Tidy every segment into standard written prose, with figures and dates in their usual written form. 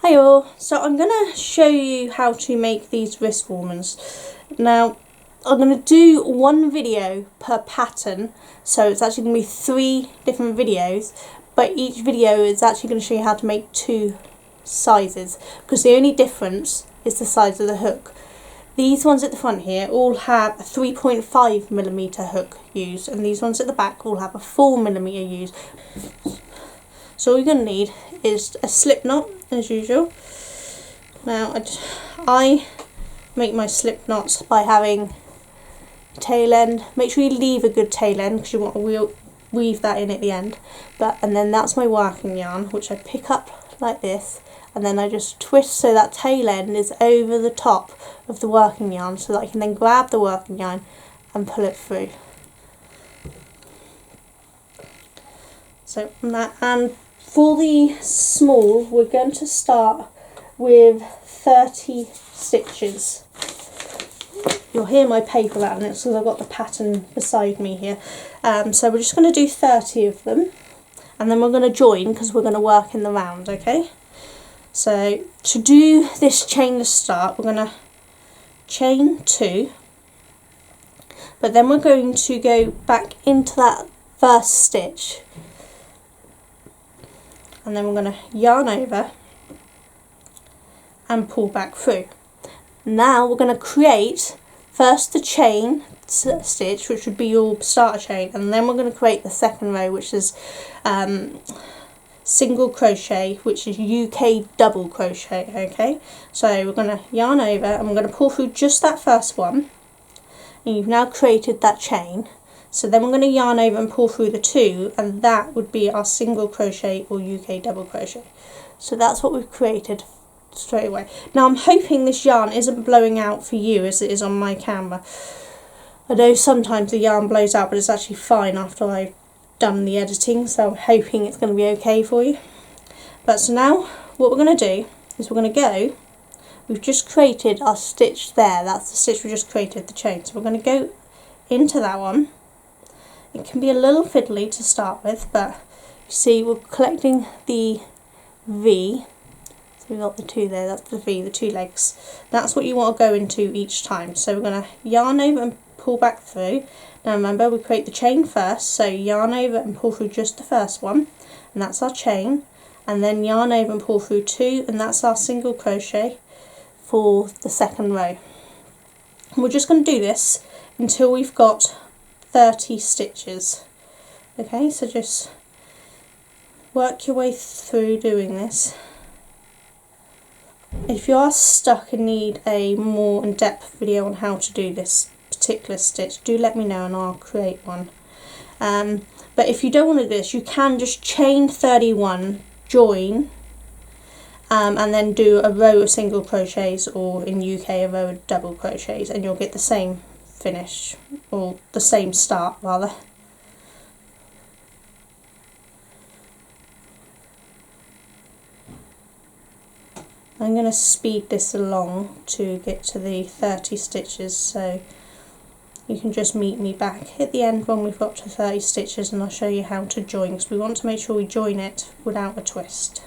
Hi all, so I'm going to show you how to make these wrist warmers. Now I'm going to do one video per pattern, so it's actually going to be 3 different videos, but each video is actually going to show you how to make 2 sizes, because the only difference is the size of the hook. These ones at the front here all have a 3.5mm hook used, and these ones at the back all have a 4mm used. So all you're going to need is a slip knot, as usual. Now I make my slip knots by having a tail end. Make sure you leave a good tail end because you want to weave that in at the end. And then that's my working yarn, which I pick up like this, and then I just twist so that tail end is over the top of the working yarn, so that I can then grab the working yarn and pull it through. So and for the small, we're going to start with 30 stitches. You'll hear my paper rattling, it's because I've got the pattern beside me here. So we're just going to do 30 of them, and then we're going to join because we're going to work in the round, okay? So to do this chain to start, we're going to chain 2, but then we're going to go back into that first stitch, and then we're going to yarn over and pull back through. Now we're going to create first the chain stitch, which would be your starter chain, and then we're going to create the second row, which is single crochet, which is UK double crochet. Okay, so we're going to yarn over and we're going to pull through just that first one, and you've now created that chain. So then we're going to yarn over and pull through the 2, and that would be our single crochet or UK double crochet. So that's what we've created straight away. Now I'm hoping this yarn isn't blowing out for you as it is on my camera. I know sometimes the yarn blows out, but it's actually fine after I've done the editing, so I'm hoping it's going to be okay for you. But so now what we're going to do is we're going to go, we've just created our stitch there, that's the stitch we just created, the chain. So we're going to go into that one. It can be a little fiddly to start with, but you see we're collecting the V. So we've got the 2 there, that's the V, the 2 legs. That's what you want to go into each time. So we're going to yarn over and pull back through. Now remember, we create the chain first, so yarn over and pull through just the first one, and that's our chain, and then yarn over and pull through 2, and that's our single crochet for the second row. And we're just going to do this until we've got 30 stitches. Okay, so just work your way through doing this. If you are stuck and need a more in-depth video on how to do this particular stitch, do let me know and I'll create one. But if you don't want to do this, you can just chain 31, join, and then do a row of single crochets, or in UK a row of double crochets, and you'll get the same finish, or the same start rather. I'm going to speed this along to get to the 30 stitches, so you can just meet me back at the end when we've got to 30 stitches, and I'll show you how to join, because we want to make sure we join it without a twist.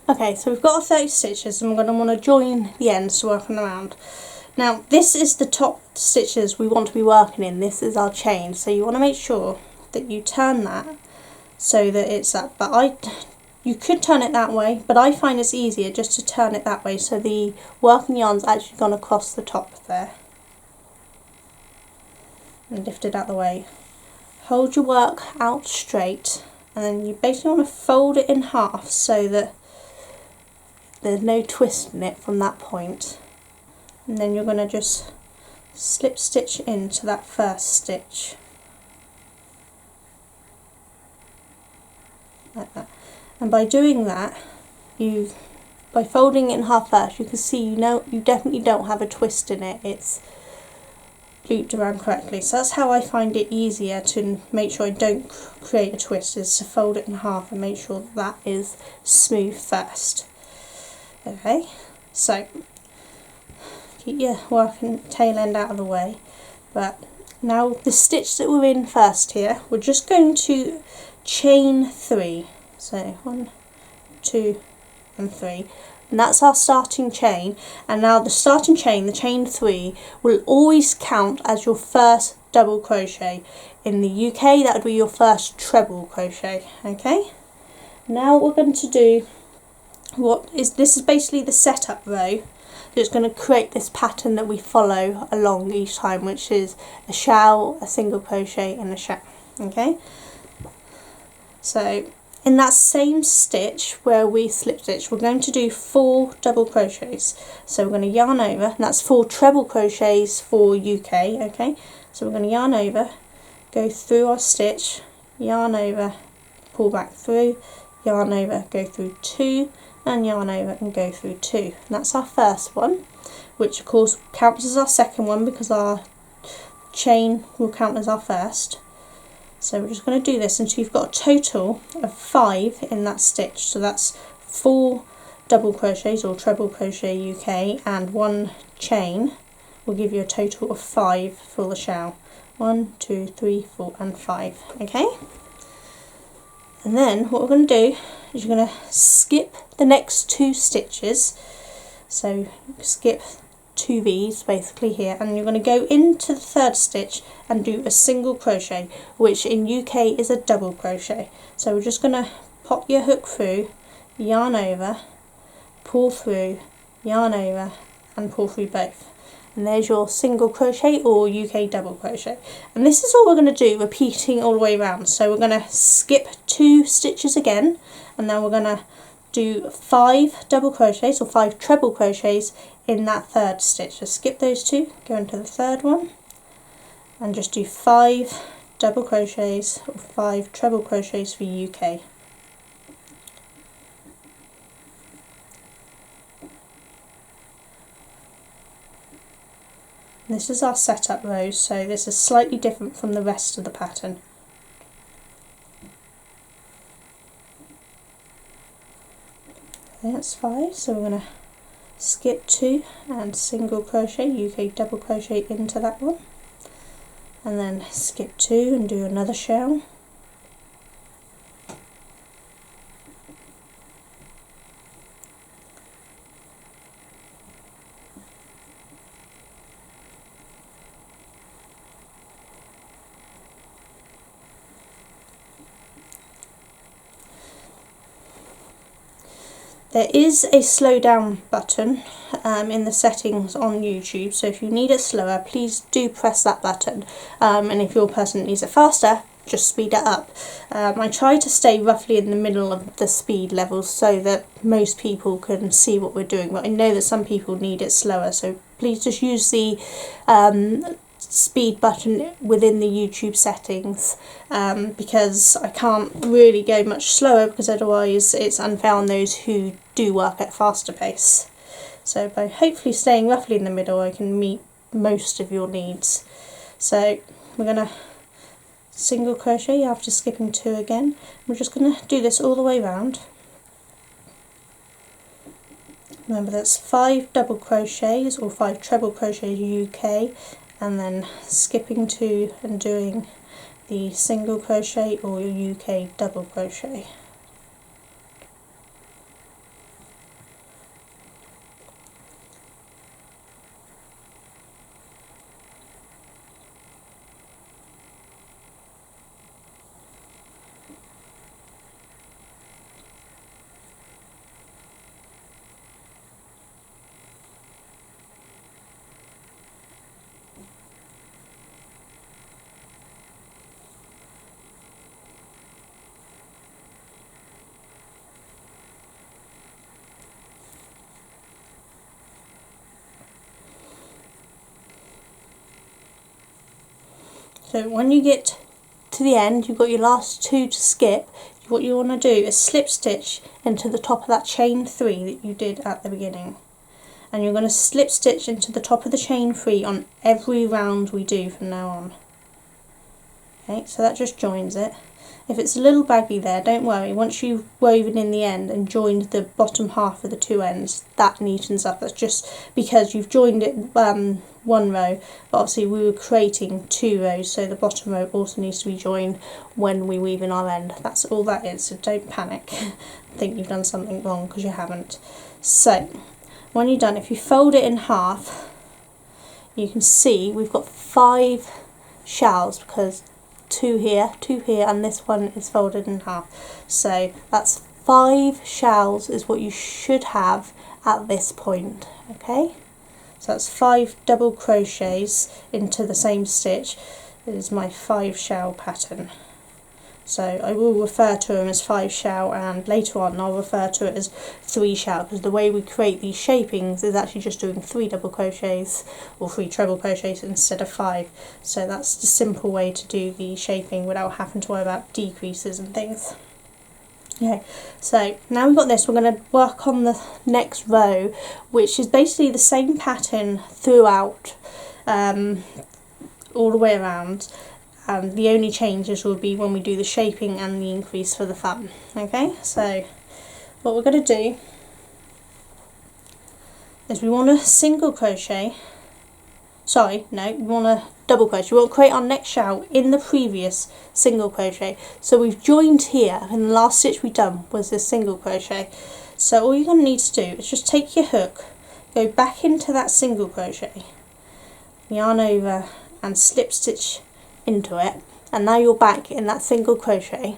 Okay, so we've got our 30 stitches, and we're going to want to join the ends to work on the round. Now this is the top stitches we want to be working in, this is our chain, so you want to make sure that you turn that so that it's up. But you could turn it that way, but I find it's easier just to turn it that way, so the working yarn's actually gone across the top there. And lift it out of the way. Hold your work out straight and then you basically want to fold it in half so that there's no twist in it from that point, and then you're going to just slip stitch into that first stitch like that. And by doing that, by folding it in half first, you can see you definitely don't have a twist in it. It's looped around correctly. So that's how I find it easier to make sure I don't create a twist, is to fold it in half and make sure that is smooth first. Okay, so keep your working tail end out of the way. But now the stitch that we're in first here, we're just going to chain 3. So 1, 2 and 3, and that's our starting chain. And now the starting chain, the chain 3, will always count as your first double crochet. In the UK that would be your first treble crochet. Okay, now what we're going to do, this is basically the setup row that's going to create this pattern that we follow along each time, which is a shell, a single crochet and a shell. Okay, so in that same stitch where we slip stitch, we're going to do 4 double crochets. So we're going to yarn over, and that's 4 treble crochets for UK. Okay, so we're going to yarn over, go through our stitch, yarn over, pull back through, yarn over, go through 2, and yarn over and go through 2. And that's our first one, which of course counts as our second one because our chain will count as our first. So we're just going to do this until you've got a total of 5 in that stitch. So that's 4 double crochets or treble crochet UK and 1 chain will give you a total of 5 for the shell. 1, 2, 3, 4 and 5. Okay, and then what we're going to do is you're going to skip the next 2 stitches. So skip 2 V's basically here, and you're going to go into the 3rd stitch and do a single crochet, which in UK is a double crochet. So we're just going to pop your hook through, yarn over, pull through, yarn over and pull through both, and there's your single crochet or UK double crochet. And this is all we're going to do, repeating all the way around. So we're going to skip 2 stitches again, and then we're going to do 5 double crochets or 5 treble crochets in that 3rd stitch. So skip those 2, go into the 3rd one and just do 5 double crochets or 5 treble crochets for UK. This is our setup row, so this is slightly different from the rest of the pattern. That's 5, so we're going to skip 2 and single crochet, UK double crochet into that one, and then skip 2 and do another shell, There is a slow down button in the settings on YouTube, so if you need it slower, please do press that button, and if your person needs it faster, just speed it up. I try to stay roughly in the middle of the speed levels so that most people can see what we're doing, but I know that some people need it slower, so please just use the speed button within the YouTube settings, because I can't really go much slower, because otherwise it's unfair on those who do work at faster pace. So by hopefully staying roughly in the middle, I can meet most of your needs. So we're going to single crochet after skipping 2 again. We're just going to do this all the way around. Remember, that's 5 double crochets or 5 treble crochets UK, and then skipping 2 and doing the single crochet or your UK double crochet. So when you get to the end, you've got your last 2 to skip. What you want to do is slip stitch into the top of that chain 3 that you did at the beginning, and you're going to slip stitch into the top of the chain 3 on every round we do from now on. Okay, so that just joins it. If it's a little baggy there, don't worry, once you've woven in the end and joined the bottom half of the 2 ends, that neatens up. That's just because you've joined it 1 row, but obviously we were creating 2 rows, so the bottom row also needs to be joined when we weave in our end. That's all that is, so don't panic. Think you've done something wrong, because you haven't. So, when you're done, if you fold it in half, you can see we've got 5 shells, because 2 here, and this one is folded in half. So that's 5 shells is what you should have at this point, okay? So that's 5 double crochets into the same stitch. It is my 5 shell pattern. So I will refer to them as 5 shell, and later on I'll refer to it as 3 shell, because the way we create these shapings is actually just doing 3 double crochets or 3 treble crochets instead of 5. So that's the simple way to do the shaping without having to worry about decreases and things. Okay, so now we've got this, we're going to work on the next row, which is basically the same pattern throughout, all the way around. The only changes will be when we do the shaping and the increase for the thumb. Okay, so what we're going to do is we want to single crochet, we want to double crochet. We want to create our next shell in the previous single crochet. So we've joined here, and the last stitch we've done was this single crochet. So all you're going to need to do is just take your hook, go back into that single crochet, yarn over and slip stitch into it, and now you're back in that single crochet,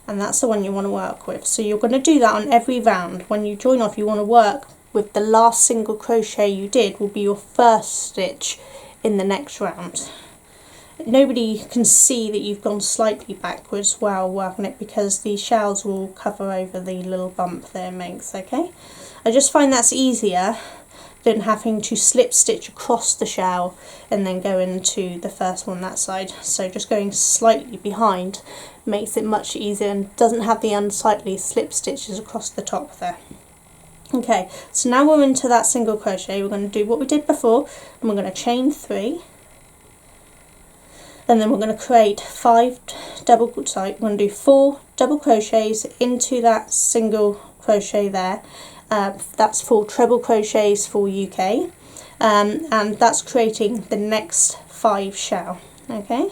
and that's the one you want to work with. So you're going to do that on every round. When you join off, you want to work with the last single crochet you did will be your first stitch in the next round. Nobody can see that you've gone slightly backwards while working it, because the shells will cover over the little bump there it makes. Okay, I just find that's easier than having to slip stitch across the shell and then go into the first one that side. So just going slightly behind makes it much easier and doesn't have the unsightly slip stitches across the top there. Okay, so now we're into that single crochet. We're going to do what we did before, and we're going to chain 3, and then we're going to create 4 double crochets into that single crochet there. That's 4 treble crochets for UK, and that's creating the next 5 shell. Okay,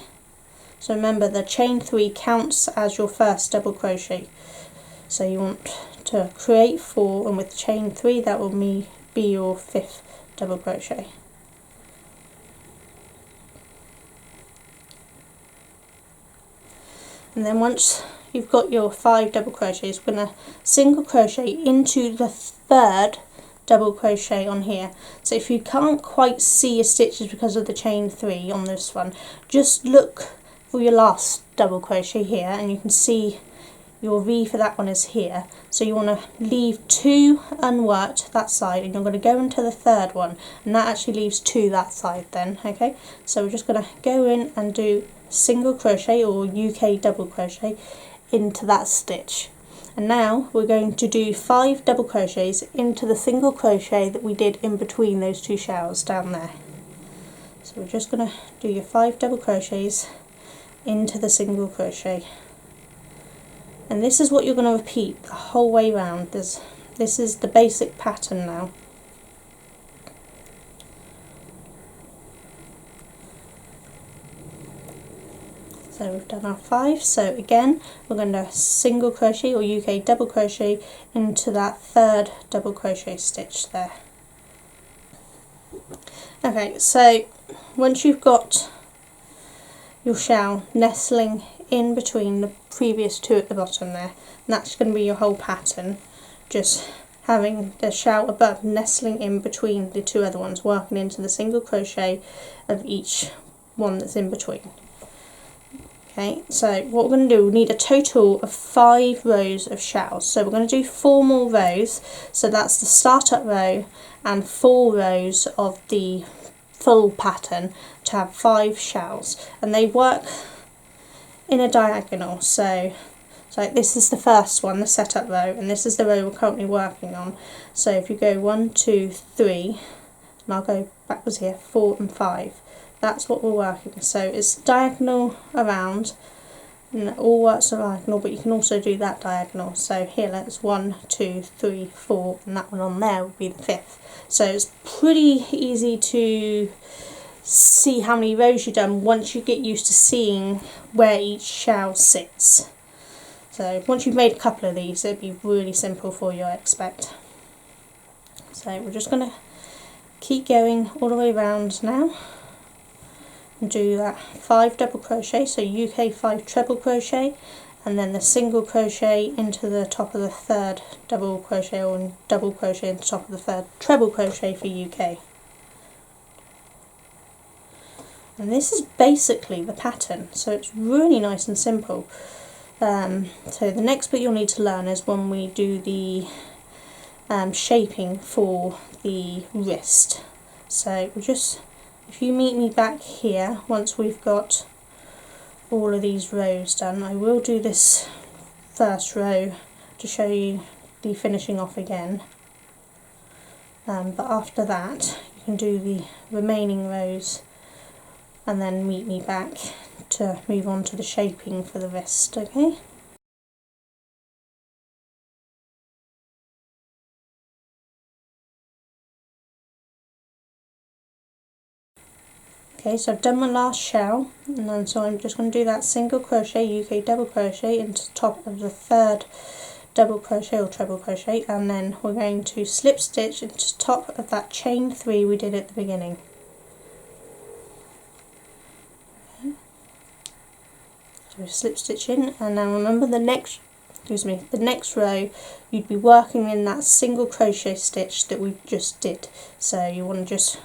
so remember the chain 3 counts as your first double crochet, so you want to create 4, and with chain 3 that will be your 5th double crochet. And then once you've got your 5 double crochets, we're going to single crochet into the 3rd double crochet on here. So if you can't quite see your stitches because of the chain 3 on this one, just look for your last double crochet here, and you can see your V for that one is here. So you want to leave 2 unworked that side, and you're going to go into the 3rd one, and that actually leaves 2 that side then. Okay, so we're just going to go in and do single crochet or UK double crochet into that stitch, and now we're going to do 5 double crochets into the single crochet that we did in between those 2 shells down there. So we're just going to do your 5 double crochets into the single crochet, and this is what you're going to repeat the whole way round. This is the basic pattern now. So we've done our 5, so again we're going to single crochet or UK double crochet into that 3rd double crochet stitch there. Okay, so once you've got your shell nestling in between the previous 2 at the bottom there, and that's going to be your whole pattern, just having the shell above nestling in between the 2 other ones, working into the single crochet of each one that's in between. Okay, so what we're going to do, we need a total of 5 rows of shells. So we're going to do 4 more rows, so that's the start up row and 4 rows of the full pattern to have 5 shells, and they work in a diagonal. So this is the first one, the setup row, and this is the row we're currently working on. So if you go 1, 2, 3, and I'll go backwards here, 4 and 5. That's what we're working. So it's diagonal around, and it all works diagonal, but you can also do that diagonal. So here, that's 1, 2, 3, 4, and that one on there would be the 5th. So it's pretty easy to see how many rows you've done once you get used to seeing where each shell sits. So once you've made a couple of these, it'll be really simple for you, I expect. So we're just going to keep going all the way around now and do that 5 double crochet, so UK 5 treble crochet, and then the single crochet into the top of the 3rd double crochet, or double crochet into the top of the 3rd treble crochet for UK. And this is basically the pattern, so it's really nice and simple. So the next bit you'll need to learn is when we do the shaping for the wrist. So we'll just, if you meet me back here once we've got all of these rows done, I will do this first row to show you the finishing off again. But after that you can do the remaining rows and then meet me back to move on to the shaping for the wrist, okay? Okay, so I've done my last shell, and then so I'm just going to do that single crochet, UK double crochet into the top of the 3rd double crochet or treble crochet, and then we're going to slip stitch into the top of that chain 3 we did at the beginning. Slip stitch in, and now remember the next row you'd be working in that single crochet stitch that we just did. So you want to just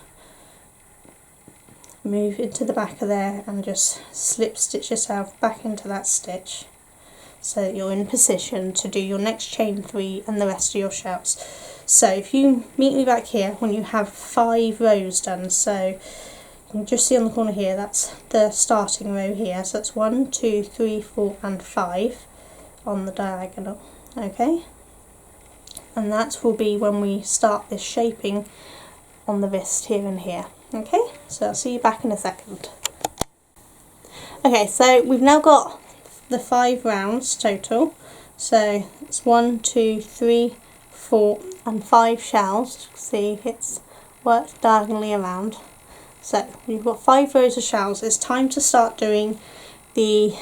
move into the back of there and just slip stitch yourself back into that stitch so that you're in position to do your next chain 3 and the rest of your shells. So if you meet me back here when you have 5 rows done, so you can just see on the corner here, that's the starting row here, so that's 1, 2, 3, 4 and 5 on the diagonal, okay? And that will be when we start this shaping on the wrist here and here, okay? So I'll see you back in a second. Okay, so we've now got the 5 rounds total, so it's 1, 2, 3, 4 and 5 shells. See, it's worked diagonally around. So we've got 5 rows of shells. It's time to start doing the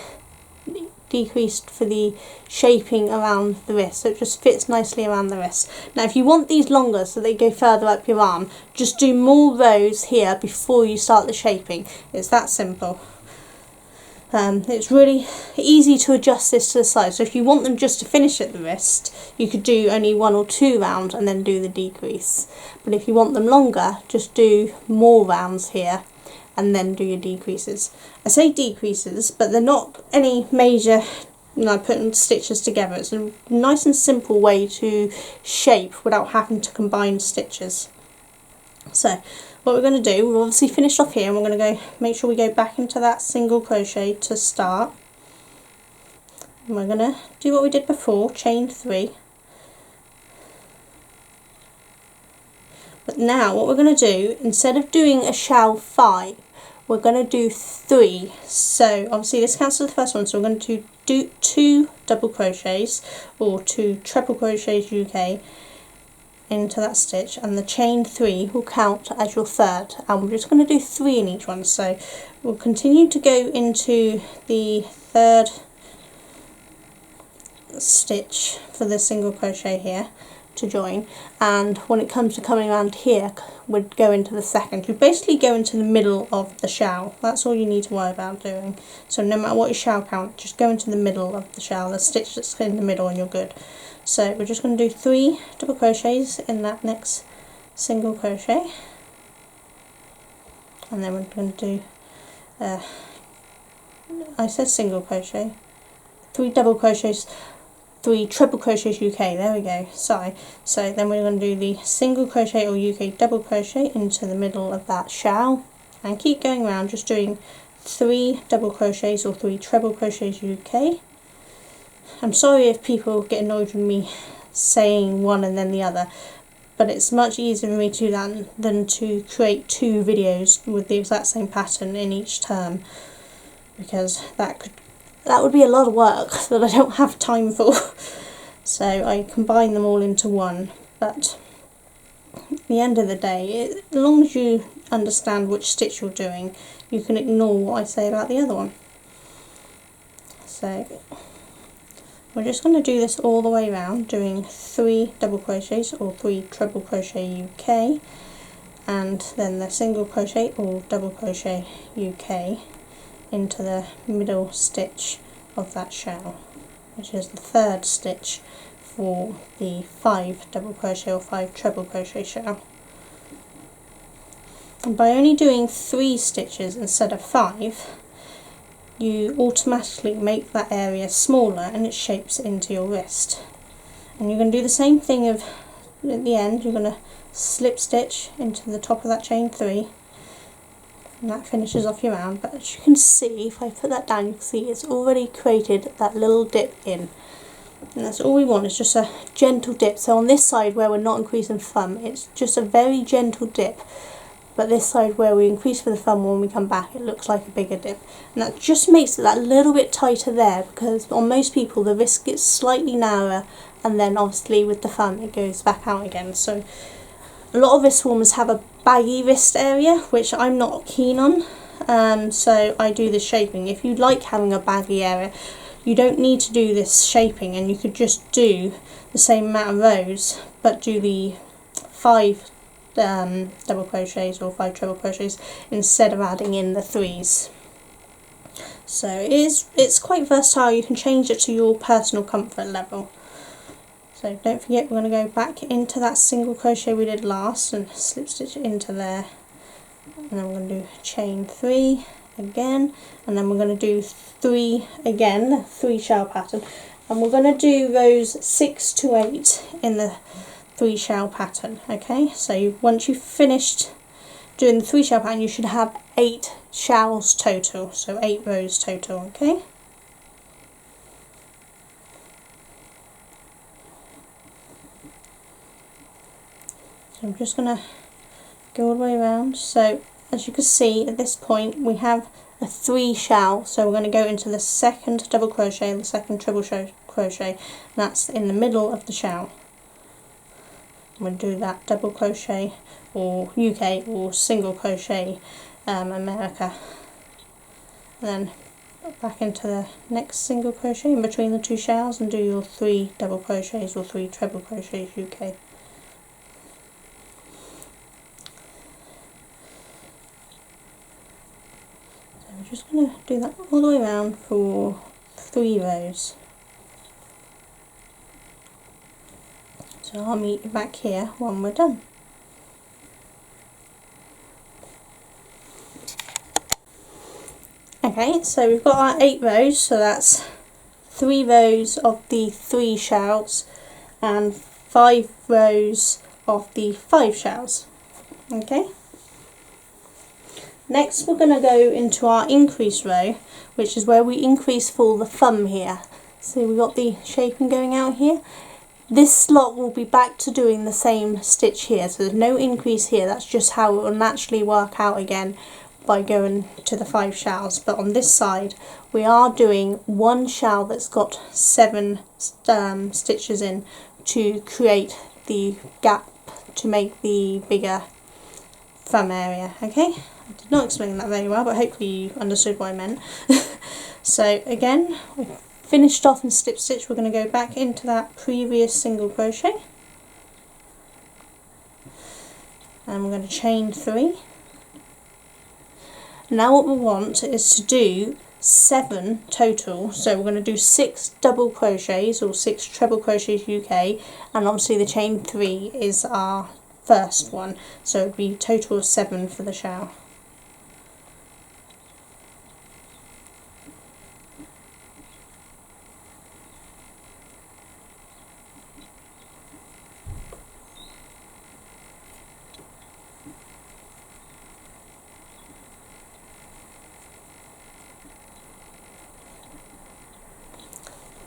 decrease for the shaping around the wrist, so it just fits nicely around the wrist. Now if you want these longer so they go further up your arm, just do more rows here before you start the shaping. It's that simple. It's really easy to adjust this to the size, so if you want them just to finish at the wrist, you could do only 1 or 2 rounds and then do the decrease. But if you want them longer, just do more rounds here and then do your decreases. I say decreases, but they're not any major, putting stitches together. It's a nice and simple way to shape without having to combine stitches. So what we're going to do, we've obviously finished off here, and we're going to go make sure we go back into that single crochet to start. And we're going to do what we did before, chain 3. But now what we're going to do, instead of doing a shell 5, we're going to do 3. So obviously this counts as the first one, so we're going to do 2 double crochets or 2 treble crochets UK into that stitch, and the chain 3 will count as your 3rd, and we're just going to do 3 in each one. So we'll continue to go into the 3rd stitch for the single crochet here to join, and when it comes to coming around here we'd go into the 2nd. You basically go into the middle of the shell. That's all you need to worry about doing. So no matter what your shell count, just go into the middle of the shell, the stitch that's in the middle, and you're good. So we're just going to do 3 double crochets in that next single crochet, and then we're going to do I said single crochet, 3 double crochets 3 treble crochets UK, there we go, sorry. So then we're going to do the single crochet or UK double crochet into the middle of that shell, and keep going around just doing 3 double crochets or 3 treble crochets UK. I'm sorry if people get annoyed with me saying one and then the other, but it's much easier for me to do that than to create 2 videos with the exact same pattern in each term, because that would be a lot of work that I don't have time for. So I combine them all into one, but at the end of the day, as long as you understand which stitch you're doing, you can ignore what I say about the other one. So we're just going to do this all the way around, doing 3 double crochets or 3 treble crochet UK, and then the single crochet or double crochet UK into the middle stitch of that shell, which is the 3rd stitch for the 5 double crochet or 5 treble crochet shell. And by only doing 3 stitches instead of 5, you automatically make that area smaller and it shapes into your wrist. And you're going to do the same thing at the end. You're going to slip stitch into the top of that chain 3, and that finishes off your round. But as you can see, if I put that down, you can see it's already created that little dip in, and that's all we want, is just a gentle dip. So on this side where we're not increasing thumb, it's just a very gentle dip, but this side where we increase for the thumb, when we come back, it looks like a bigger dip, and that just makes it that little bit tighter there, because on most people the wrist gets slightly narrower, and then obviously with the thumb it goes back out again. So a lot of wrist warmers have a baggy wrist area, which I'm not keen on, so I do this shaping. If you like having a baggy area, you don't need to do this shaping, and you could just do the same amount of rows, but do the 5 double crochets or 5 treble crochets instead of adding in the 3s. So it's quite versatile. You can change it to your personal comfort level. So don't forget, we're going to go back into that single crochet we did last and slip stitch into there, and then we're going to do chain 3 again, and then we're going to do 3 again, the 3 shell pattern, and we're going to do rows 6 to 8 in the 3 shell pattern. Okay, so once you've finished doing the 3 shell pattern, you should have 8 shells total, so 8 rows total. Okay, so I'm just going to go all the way around. So as you can see, at this point we have a 3 shell, so we're going to go into the 2nd double crochet and the 2nd treble crochet, and that's in the middle of the shell. We'll do that double crochet or UK or single crochet America, and then back into the next single crochet in between the 2 shells and do your 3 double crochets or 3 treble crochets UK. So we're just going to do that all the way around for 3 rows. So I'll meet you back here when we're done. Okay, so we've got our 8 rows, so that's 3 rows of the 3 shells and 5 rows of the 5 shells. Okay. Next we're going to go into our increase row, which is where we increase for the thumb here. So we've got the shaping going out here. This slot will be back to doing the same stitch here, so there's no increase here. That's just how it will naturally work out again by going to the 5 shells. But on this side we are doing 1 shell that's got 7 stitches in to create the gap to make the bigger thumb area. Okay, I did not explain that very well, but hopefully you understood what I meant. So again, we finished off in slip stitch. We're going to go back into that previous single crochet, and we're going to chain 3. Now what we want is to do 7 total, so we're going to do 6 double crochets or 6 treble crochets UK, and obviously the chain 3 is our first one, so it would be a total of 7 for the shell.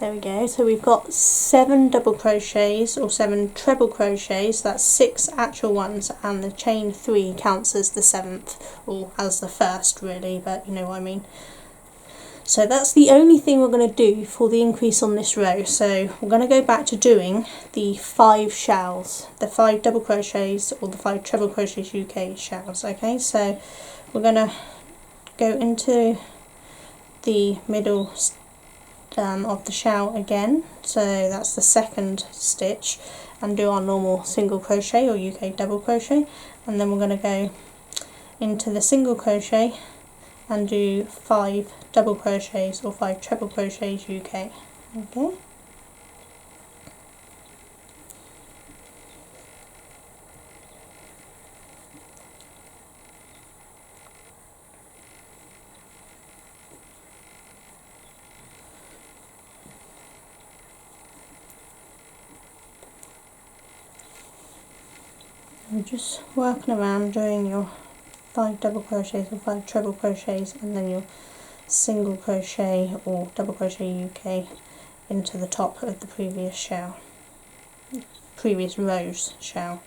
There we go, so we've got 7 double crochets or 7 treble crochets, that's 6 actual ones, and the chain 3 counts as the 7th, or as the first really, but you know what I mean. So that's the only thing we're going to do for the increase on this row. So we're going to go back to doing the 5 shells, the 5 double crochets or the 5 treble crochets UK shells. Okay, so we're going to go into the middle of the shell again, so that's the second stitch, and do our normal single crochet or UK double crochet, and then we're going to go into the single crochet and do 5 double crochets or 5 treble crochets UK. Okay. You're just working around doing your 5 double crochets or 5 treble crochets, and then your single crochet or double crochet UK into the top of the previous shell, previous row's shell.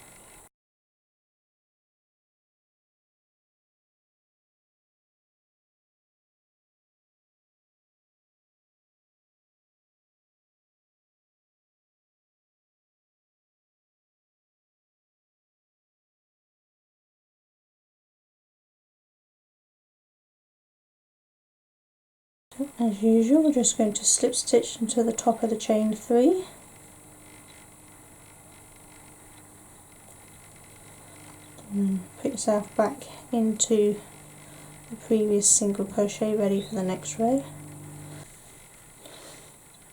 As usual, we're just going to slip stitch into the top of the chain 3. And put yourself back into the previous single crochet ready for the next row.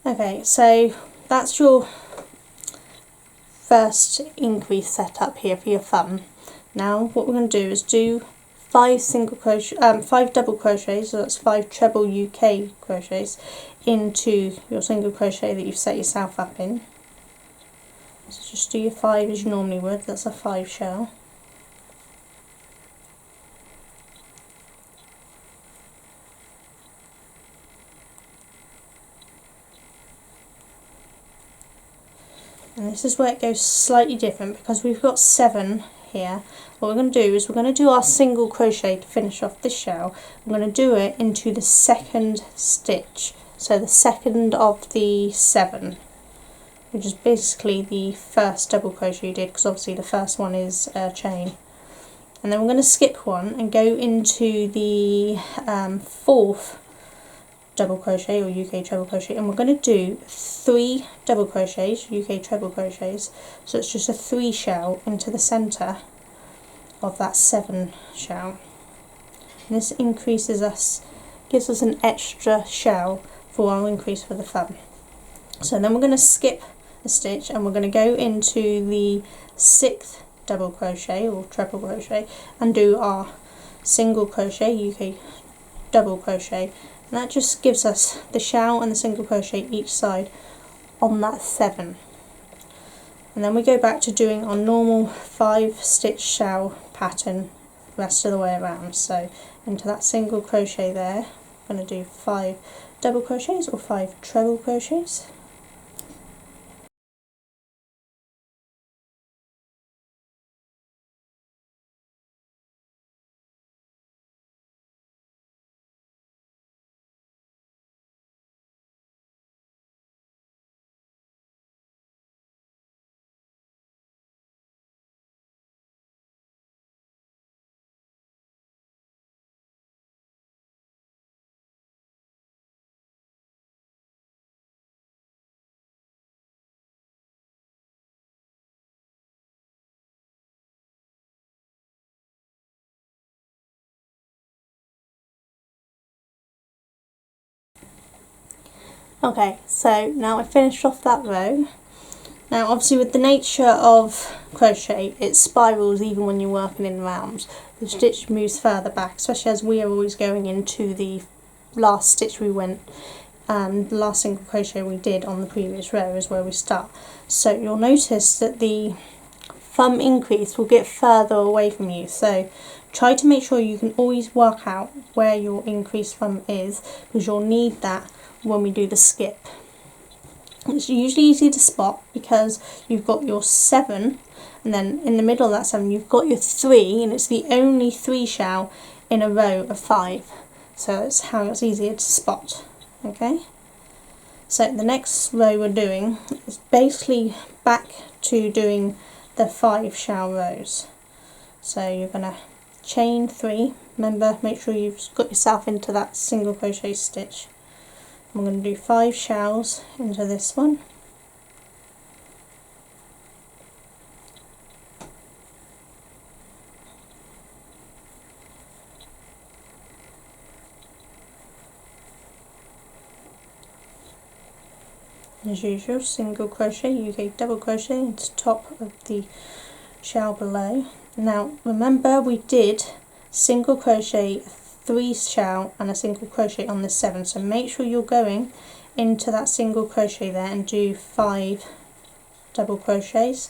Okay, so that's your first increase set up here for your thumb. Now what we're going to do is do 5 double crochets, so that's 5 treble UK crochets, into your single crochet that you've set yourself up in. So just do your 5 as you normally would, that's a 5 shell. And this is where it goes slightly different, because we've got 7 here. What we're going to do is we're going to do our single crochet to finish off this shell. We're going to do it into the second stitch, so the second of the 7, which is basically the first double crochet you did, because obviously the first one is a chain. And then we're going to skip one and go into the 4th double crochet or UK treble crochet, and we're going to do 3 double crochets, UK treble crochets, so it's just a 3 shell into the centre of that 7 shell. And this increases us, gives us an extra shell for our increase for the thumb. So then we're going to skip a stitch and we're going to go into the 6th double crochet or treble crochet and do our single crochet, UK double crochet. And that just gives us the shell and the single crochet each side on that 7. And then we go back to doing our normal 5 stitch shell pattern the rest of the way around. So into that single crochet there, I'm going to do 5 double crochets or 5 treble crochets. Okay, so now I finished off that row. Now obviously with the nature of crochet, it spirals even when you're working in rounds. The stitch moves further back, especially as we are always going into the last stitch we went, and the last single crochet we did on the previous row is where we start. So you'll notice that the thumb increase will get further away from you, so try to make sure you can always work out where your increased thumb is, because you'll need that when we do the skip. It's usually easy to spot because you've got your 7, and then in the middle of that 7 you've got your 3, and it's the only 3 shell in a row of 5. So that's how it's easier to spot. Okay. So the next row we're doing is basically back to doing the 5 shell rows. So you're going to chain 3. Remember, make sure you've got yourself into that single crochet stitch. I'm going to do 5 shells into this one. As usual, single crochet, UK double crochet into top of the shell below. Now remember, we did single crochet, 3 shell and a single crochet on the 7, so make sure you're going into that single crochet there and do 5 double crochets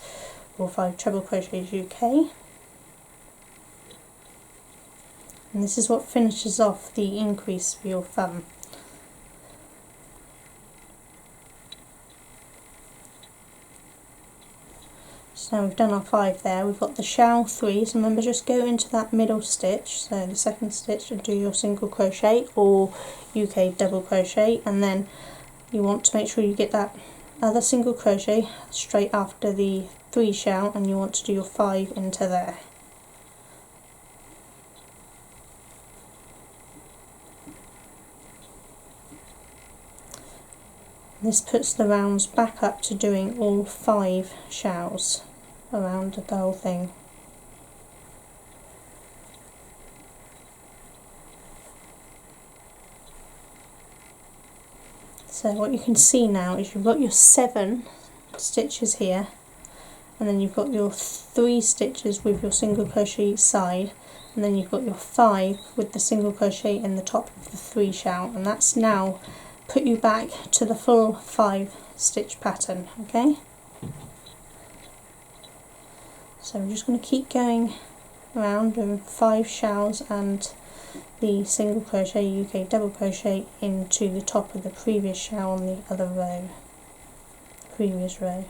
or 5 treble crochets UK, and this is what finishes off the increase for your thumb. So now we've done our 5 there, we've got the shell 3, so remember, just go into that middle stitch, so the second stitch, and do your single crochet or UK double crochet, and then you want to make sure you get that other single crochet straight after the 3 shell, and you want to do your 5 into there. This puts the rounds back up to doing all 5 shells around the whole thing. So what you can see now is you've got your 7 stitches here, and then you've got your 3 stitches with your single crochet each side, and then you've got your 5 with the single crochet in the top of the 3 shell, and that's now put you back to the full 5 stitch pattern. Okay, so I'm just going to keep going around doing 5 shells and the single crochet, UK double crochet into the top of the previous shell on the other row, previous row.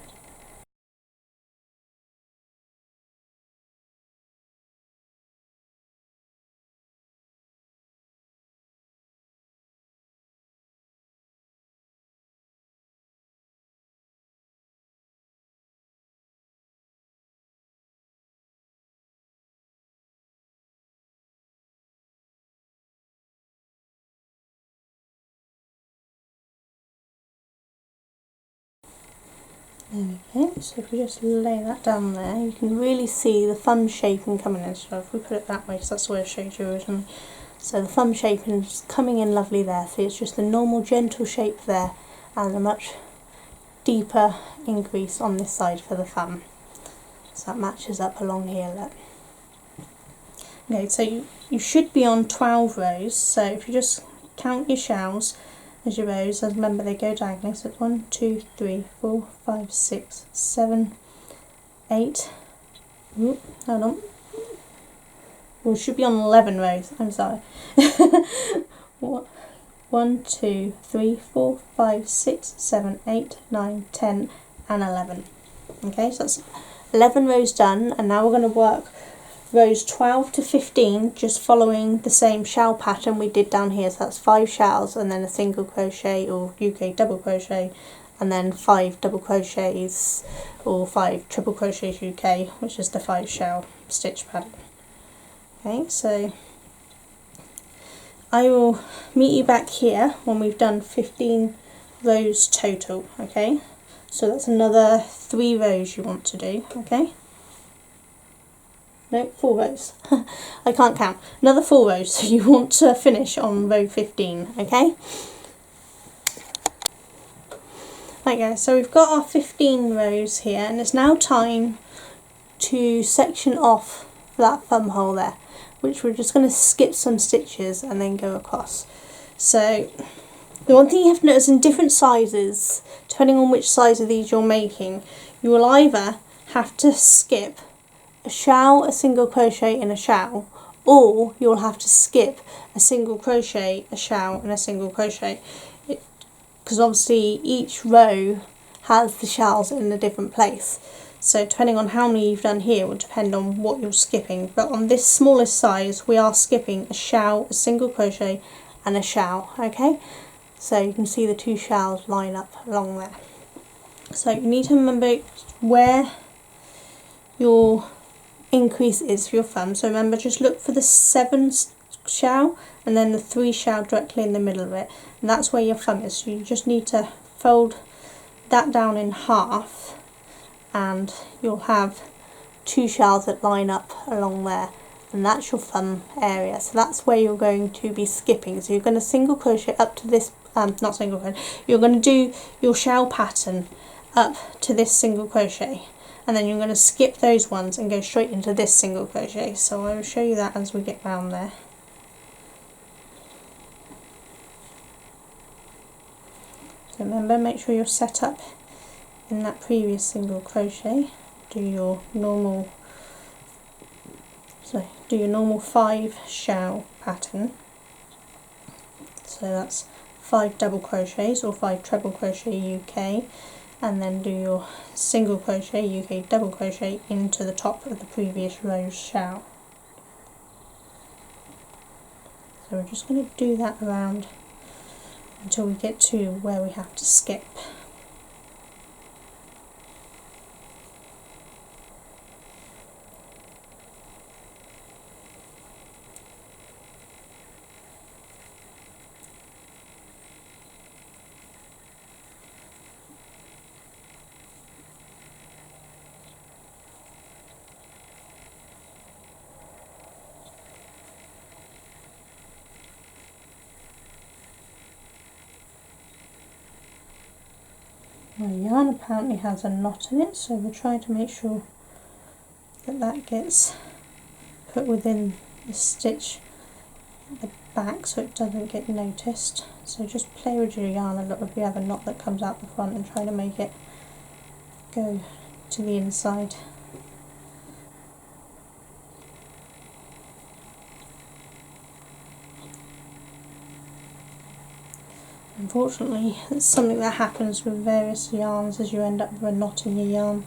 There we go, so if we just lay that down there, you can really see the thumb shaping coming in. So if we put it that way, so that's the way I showed you originally. So the thumb shaping is coming in lovely there, so it's just a normal gentle shape there and a much deeper increase on this side for the thumb. So that matches up along here, look. Okay, so you should be on 12 rows, so if you just count your shells as your rows, and remember they go diagonally, so it's 1, 2, 3, 4, 5, 6, 7, 8, hold on, well, it should be on 11 rows, I'm sorry. 1, 2, 3, 4, 5, 6, 7, 8, 9, 10 and 11. Okay, so that's 11 rows done, and now we're going to work rows 12 to 15 just following the same shell pattern we did down here. So that's 5 shells and then a single crochet or UK double crochet, and then 5 double crochets or 5 triple crochets UK, which is the 5 shell stitch pattern. Okay, so I will meet you back here when we've done 15 rows total. Okay, so that's another 3 rows you want to do. Okay, no, 4 rows. I can't count. Another 4 rows, so you want to finish on row 15. Okay, right guys, so we've got our 15 rows here, and it's now time to section off that thumb hole there, which we're just going to skip some stitches and then go across. So the one thing you have to notice, in different sizes, depending on which size of these you're making, you will either have to skip a shell, a single crochet and a shell, or you'll have to skip a single crochet, a shell and a single crochet, because obviously each row has the shells in a different place. So depending on how many you've done here will depend on what you're skipping. But on this smallest size we are skipping a shell, a single crochet and a shell, okay? So you can see the 2 shells line up along there. So you need to remember where your increase is for your thumb. So remember, just look for the 7 shell and then the 3 shell directly in the middle of it, and that's where your thumb is. So you just need to fold that down in half and you'll have 2 shells that line up along there, and that's your thumb area. So that's where you're going to be skipping. So you're going to single crochet up to this, not single crochet, you're going to do your shell pattern up to this single crochet, and then you're going to skip those ones and go straight into this single crochet. So I will show you that as we get round there. So remember, make sure you're set up in that previous single crochet. Do your normal 5 shell pattern. So that's 5 double crochets or 5 treble crochet UK, and then do your single crochet UK double crochet into the top of the previous row's shell. So we're just going to do that around until we get to where we have to skip. My yarn apparently has a knot in it, so we'll try to make sure that that gets put within the stitch at the back so it doesn't get noticed. So just play with your yarn a little if you have a knot that comes out the front and try to make it go to the inside. Unfortunately, it's something that happens with various yarns, as you end up with a knot in your yarn.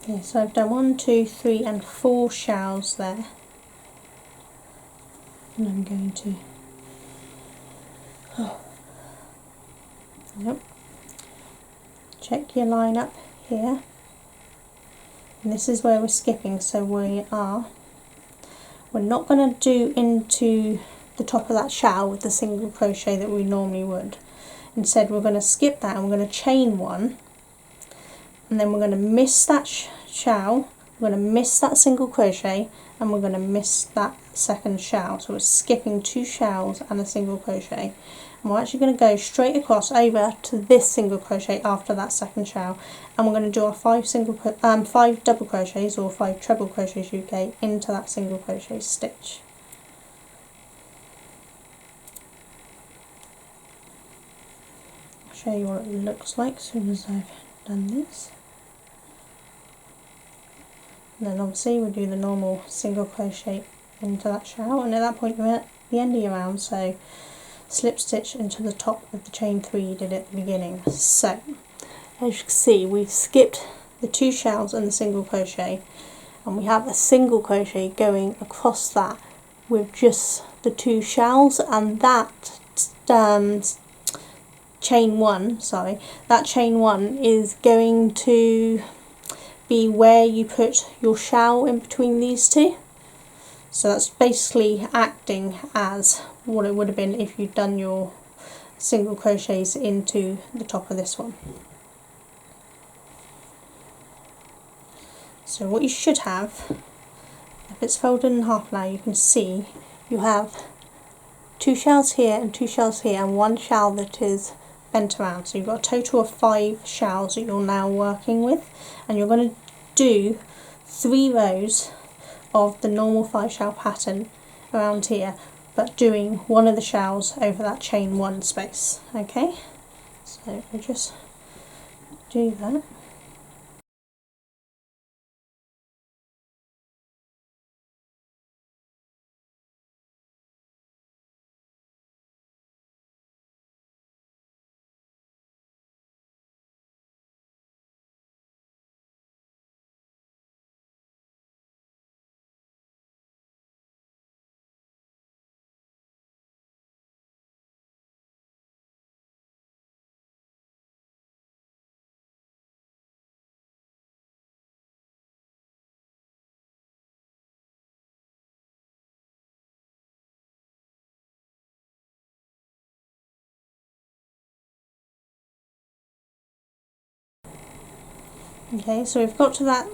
Okay, so I've done 1, 2, 3 and 4 shells there, and I'm going to check your line up here, and this is where we're skipping. So we're not going to do into the top of that shell with the single crochet that we normally would. Instead we're going to skip that and we're going to chain 1, and then we're going to miss that shell, we're going to miss that single crochet, and we're going to miss that second shell. So we're skipping 2 shells and a single crochet, and we're actually going to go straight across over to this single crochet after that second shell, and we're going to do our 5 double crochets or 5 treble crochets UK into that single crochet stitch. I'll show you what it looks like as soon as I've done this. And then obviously we'll do the normal single crochet into that shell, and at that point you're at the end of your round, so slip stitch into the top of the chain 3 you did at the beginning. So as you can see, we've skipped the 2 shells and the single crochet, and we have a single crochet going across that with just the 2 shells, and that chain 1 is going to be where you put your shell in between these 2. So that's basically acting as what it would have been if you'd done your single crochets into the top of this one. So what you should have, if it's folded in half now, you can see you have 2 shells here and 2 shells here and 1 shell that is bent around. So you've got a total of 5 shells that you're now working with, and you're going to do 3 rows of the normal 5 shell pattern around here, but doing one of the shells over that chain 1 space. Okay, so we'll just do that. Okay, so we've got to that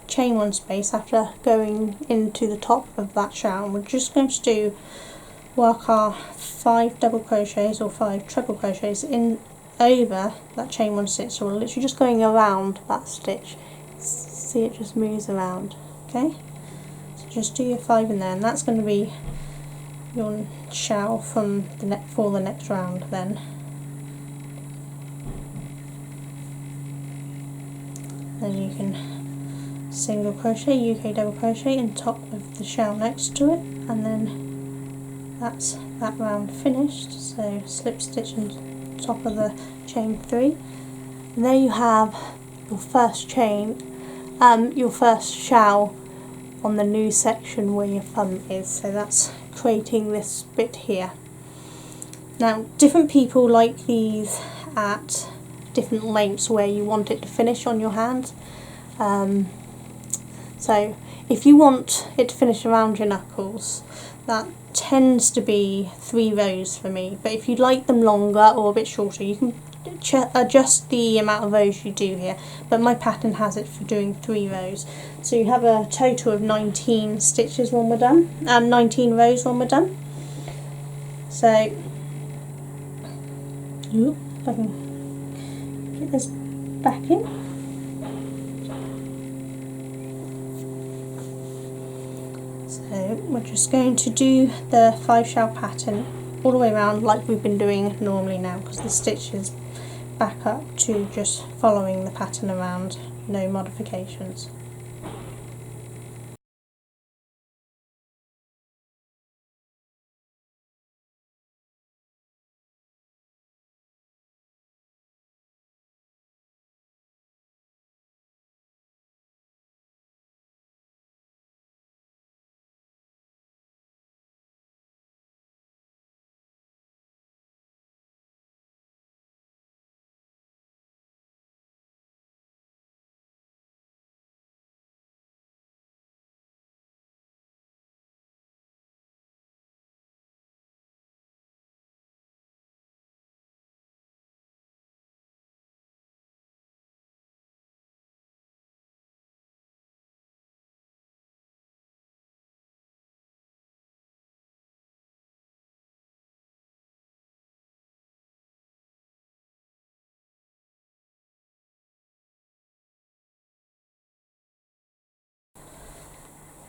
chain 1 space after going into the top of that shell, and we're just going to work our 5 double crochets or 5 treble crochets in over that chain 1 stitch. So we're literally just going around that stitch. See, it just moves around. Okay, so just do your 5 in there, and that's going to be your shell from for the next round. Then you can single crochet, UK double crochet in top of the shell next to it, and then that's that round finished. So slip stitch on top of the chain 3, and there you have your first chain, your first shell on the new section where your thumb is. So that's creating this bit here. Now different people like these at different lengths where you want it to finish on your hand. So if you want it to finish around your knuckles, that tends to be 3 rows for me, but if you'd like them longer or a bit shorter, you can adjust the amount of rows you do here, but my pattern has it for doing 3 rows. So you have a total of 19 stitches when we're done, 19 rows when we're done. So if I can get this back in. So we're just going to do the 5 shell pattern all the way around like we've been doing normally now, because the stitch is back up to just following the pattern around, no modifications.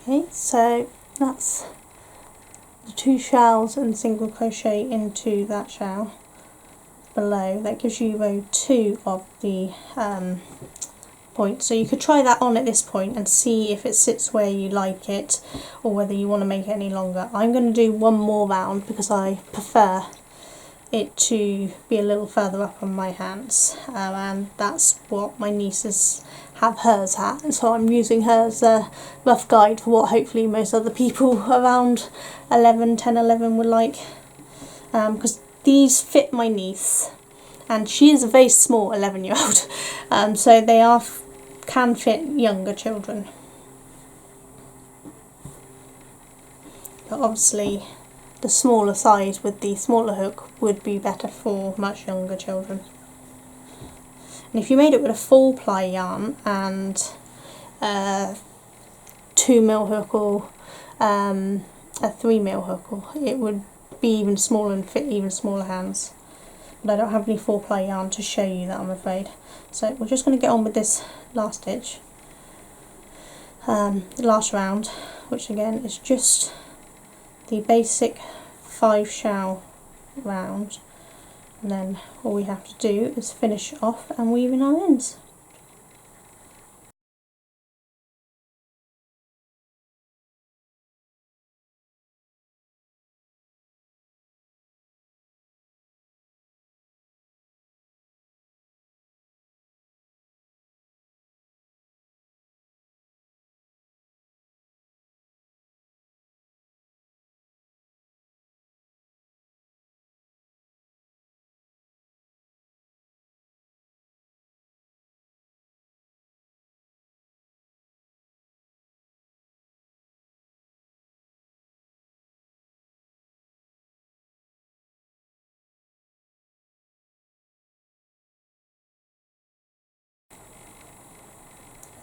Okay, so that's the 2 shells and single crochet into that shell below. That gives you row 2 of the point. So you could try that on at this point and see if it sits where you like it, or whether you want to make it any longer. I'm going to do one more round because I prefer it to be a little further up on my hands, and that's what my nieces have hers at, and so I'm using her as a rough guide for what hopefully most other people around 10, 11 would like, because these fit my niece, and she is a very small 11-year-old, so they can fit younger children, but obviously the smaller size with the smaller hook would be better for much younger children. And if you made it with a 4-ply yarn and 2mm hook or a 3mm hook, it would be even smaller and fit even smaller hands. But I don't have any 4-ply yarn to show you that, I'm afraid. So we're just going to get on with this last stitch. the last round, which again is just the basic 5 shell round, and then all we have to do is finish off and weave in our ends.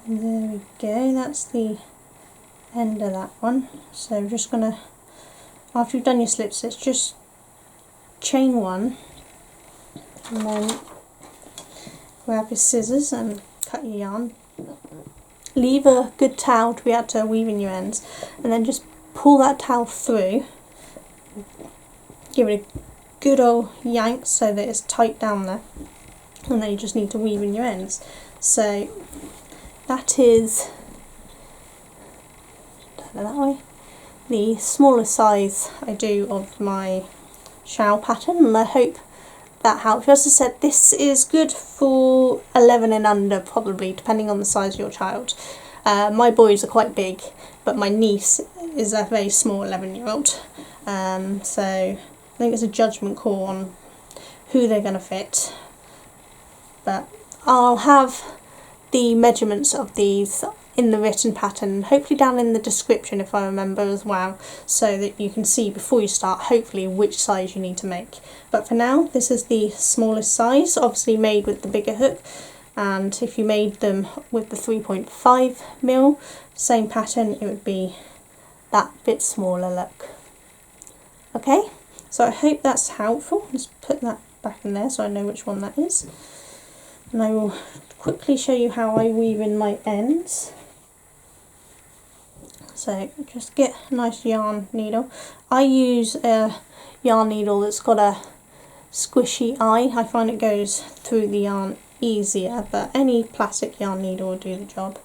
And there we go, that's the end of that one. So we're just gonna, after you've done your slip stitch, just chain one and then grab your scissors and cut your yarn. Leave a good towel to be able to weave in your ends, and then just pull that towel through, give it a good old yank so that it's tight down there, and then you just need to weave in your ends. So that is, turn it that way, the smallest size I do of my shawl pattern, and I hope that helps. As I said, this is good for 11 and under, probably, depending on the size of your child. My boys are quite big, but my niece is a very small 11-year-old. So I think it's a judgment call on who they're going to fit. But I'll have the measurements of these in the written pattern, hopefully down in the description if I remember as well, so that you can see before you start hopefully which size you need to make. But for now, this is the smallest size, obviously made with the bigger hook, and if you made them with the 3.5mm same pattern, it would be that bit smaller, look. Okay, so I hope that's helpful. Just put that back in there so I know which one that is, and I will quickly show you how I weave in my ends. So just get a nice yarn needle. I use a yarn needle that's got a squishy eye. I find it goes through the yarn easier, but any plastic yarn needle will do the job,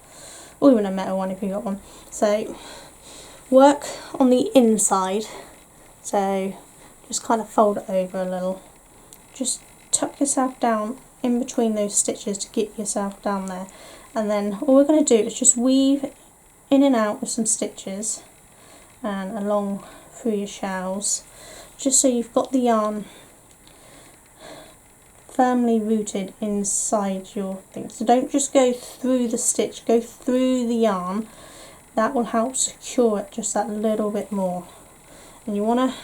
or even a metal one if you got one. So work on the inside, so just kind of fold it over a little, just tuck yourself down in between those stitches to get yourself down there, and then all we're going to do is just weave in and out with some stitches and along through your shells, just so you've got the yarn firmly rooted inside your thing. So don't just go through the stitch, go through the yarn. That will help secure it just that little bit more. And you want to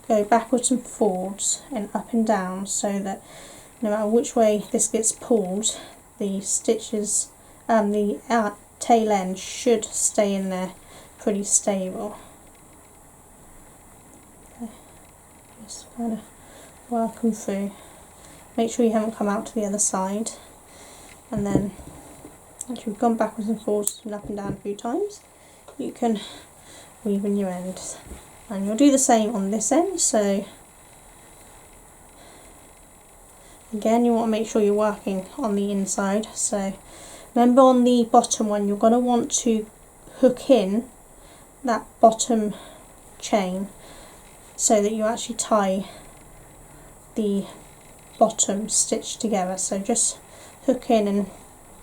go backwards and forwards and up and down, so that no matter which way this gets pulled, the stitches and the tail end should stay in there pretty stable. Okay. Just kind of work them through. Make sure you haven't come out to the other side, and then once you've gone backwards and forwards and up and down a few times, you can weave in your ends. And you'll do the same on this end. So again, you want to make sure you're working on the inside. So remember, on the bottom one, you're going to want to hook in that bottom chain so that you actually tie the bottom stitch together. So just hook in and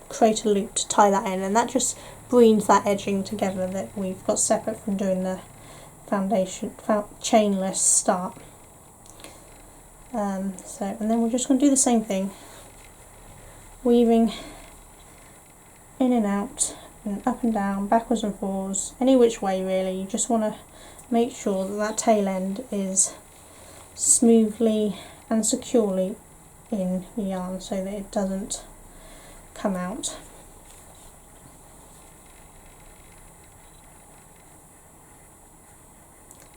create a loop to tie that in, and that just brings that edging together that we've got separate from doing the foundation chainless start. And then we're just going to do the same thing, weaving in and out and up and down, backwards and forwards, any which way really. You just want to make sure that that tail end is smoothly and securely in the yarn so that it doesn't come out.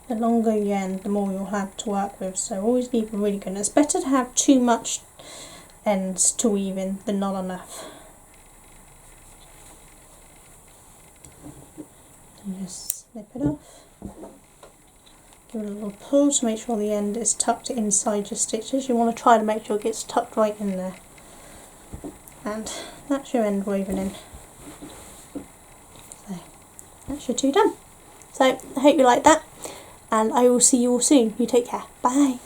The longer you end, the more you'll have to work with, so always keep it really good. And it's better to have too much ends to weave in than not enough. and just snip it off. Give it a little pull to make sure the end is tucked inside your stitches. You want to try to make sure it gets tucked right in there. And that's your end woven in. So that's your two done. So I hope you like that, and I will see you all soon. You take care. Bye.